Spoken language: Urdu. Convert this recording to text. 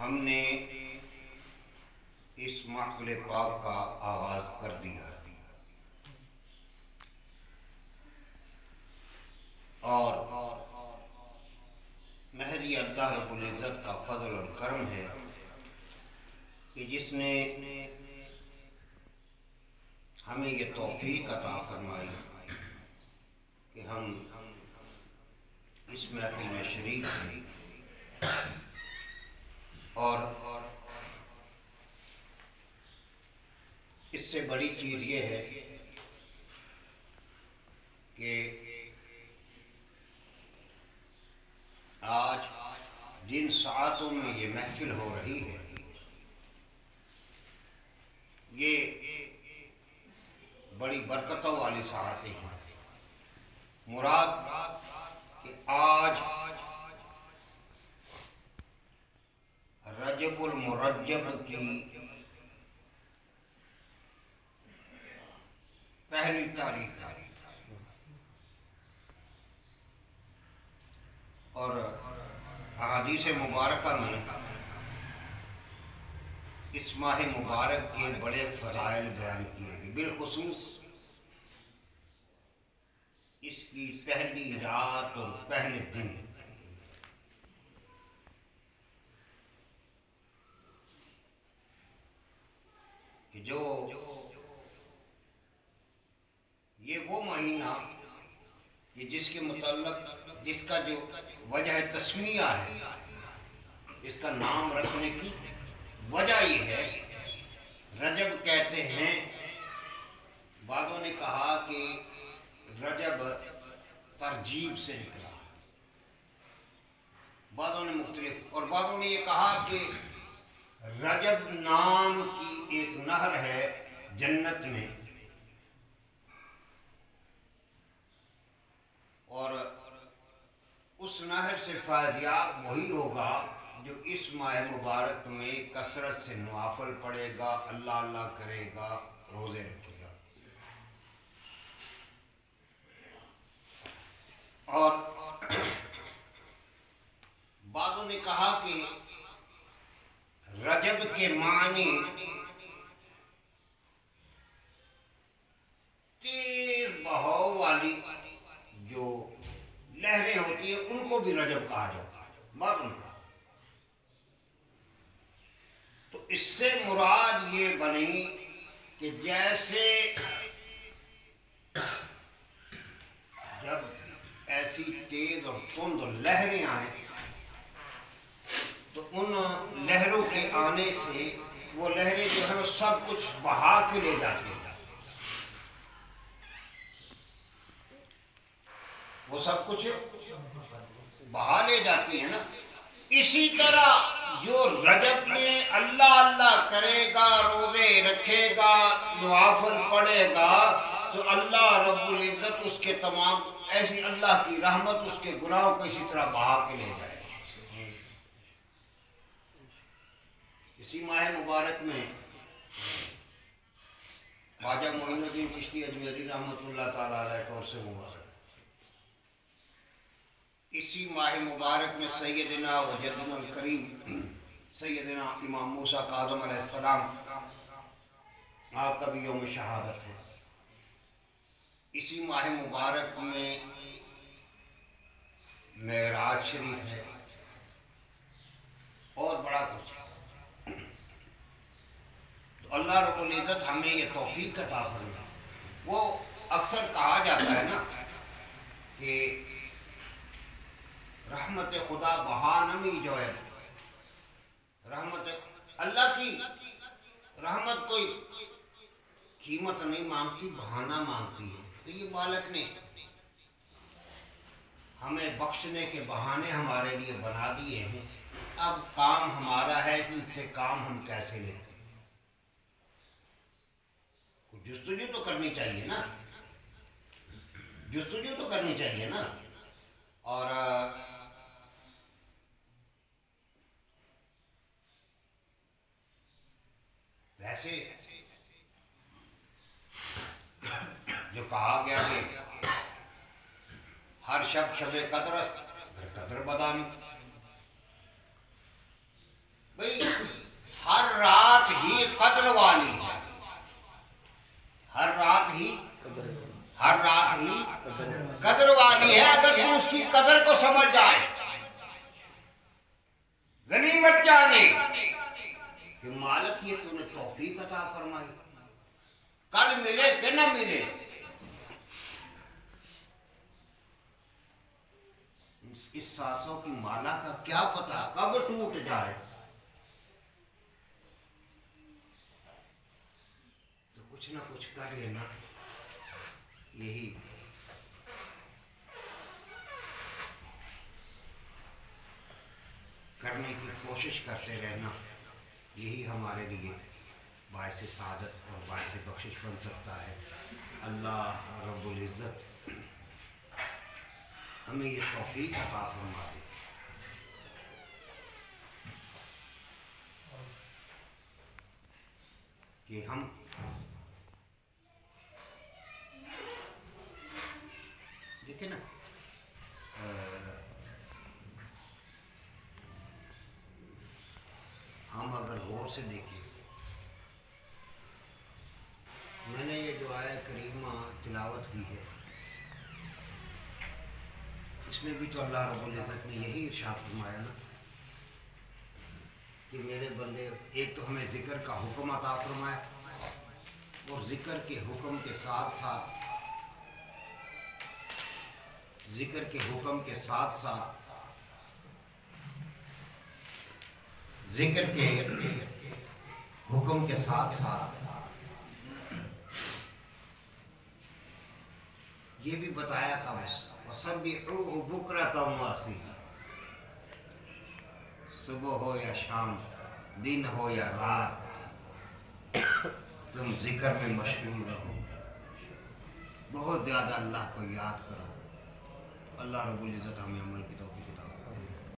ہم نے اس محفل پاک کا آغاز کر دیا اور مہر اللہ رب العزت کا فضل اور کرم ہے کہ جس نے ہمیں یہ توفیق عطا فرمائی کہ ہم اس محفل میں شریک ہیں اور اس سے بڑی چیز یہ ہے کہ آج جن ساعتوں میں یہ محفل ہو رہی ہے یہ بڑی برکتوں والی ساعتیں ہیں۔ مراد کہ آج رجب المرجب کی پہلی تاریخ ہے اور احادیث مبارکہ میں اس ماہ مبارک کے بڑے فضائل بیان کیے گئے، بالخصوص اس کی پہلی رات اور پہلے دن کہ جو یہ وہ مہینہ کہ جس کے متعلق جس کا جو وجہ تسمیہ ہے، اس کا نام رکھنے کی وجہ یہ ہے، رجب کہتے ہیں۔ بعضوں نے کہا کہ رجب ترجیب سے نکلا، بعضوں نے مختلف، اور بعضوں نے یہ کہا کہ رجب نام کی ایک نہر ہے جنت میں، اور اس نہر سے فیضیاب وہی ہوگا جو اس ماہ مبارک میں کثرت سے نوافل پڑھے گا، اللہ اللہ کرے گا، روزے رکھے گا۔ اور بعضوں نے کہا کہ رجب کے معنی تیز بہاؤ والی جو لہریں ہوتی ہیں ان کو بھی رجب کہا جاتا ہے، بعضوں نے کہا۔ تو اس سے مراد یہ بنی کہ جیسے جب ایسی تیز اور تند لہریں آئیں تو ان لہروں کے آنے سے وہ لہریں جو ہیں وہ سب کچھ بہا کے لے جاتی ہیں، وہ سب کچھ بہا لے جاتی ہیں نا۔ اسی طرح جو رجب میں اللہ اللہ کرے گا، روزے رکھے گا، نوافل پڑھے گا، تو اللہ رب العزت اس کے تمام ایسی اللہ کی رحمت اس کے گناہوں کو اسی طرح بہا کے لے جائے۔ اسی ماہ مبارک میں خواجہ معین الدین چشتی اجمیری رحمۃ اللہ تعالیٰ علیہ کا عرص مبارک، اسی ماہ مبارک میں سیدنا وجدنا الکریم سیدنا امام موسیٰ کاظم علیہ السلام آپ کا بھی یوم شہادت ہے۔ اسی ماہ مبارک میں معراج شریف ہے اور بڑا کچھ ہے۔ تو اللہ رب العزت ہمیں یہ توفیق عطا فرمائے۔ وہ اکثر کہا جاتا ہے نا کہ رحمت خدا بہانمی جو ہے، رحمت اللہ کی رحمت کوئی قیمت نہیں مانگتی، بہانہ مانگتی ہے۔ تو یہ مالک نے ہمیں بخشنے کے بہانے ہمارے لیے بنا دیے ہیں، اب کام ہمارا ہے، اس سے کام ہم کیسے لیتے ہیں۔ کچھ جستجو تو کرنی چاہیے نا، جستجو تو کرنی چاہیے نا۔ اور ویسے جو کہا گیا کہ ہر شب شب قدر است قدر بدانی، بھئی جانے کہ مالک یہ تو نے توفیق عطا فرمائی، کل ملے کہ نہ ملے، اس سانسوں کی مالا کا کیا پتا کب ٹوٹ جائے، تو کچھ نہ کچھ کر لینا، یہی کرنے کی کوشش کرتے رہنا، یہی ہمارے لیے باعث سعادت اور باعث بخشش بن سکتا ہے۔ اللہ رب العزت ہمیں یہ توفیق عطا فرما دے کہ ہم دیکھیں نا، ہم اگر غور سے دیکھیں، میں نے یہ جو آیت کریمہ تلاوت کی ہے، اس میں بھی تو اللہ رب العزت نے یہی ارشاد فرمایا نا کہ میرے بندے، ایک تو ہمیں ذکر کا حکم عطا فرمایا، اور ذکر کے حکم کے ساتھ ساتھ ذکر کے حکم کے ساتھ ساتھ ذکر کے حکم کے ساتھ ساتھ یہ بھی بتایا تھا، وَسَبِّحُوهُ بُكْرَةً وَأَصِيلًا، صبح ہو یا شام، دن ہو یا رات، تم ذکر میں مشغول رہو، بہت زیادہ اللہ کو یاد کرو۔ اللہ رب العزت ہمیں عمل کی توفیق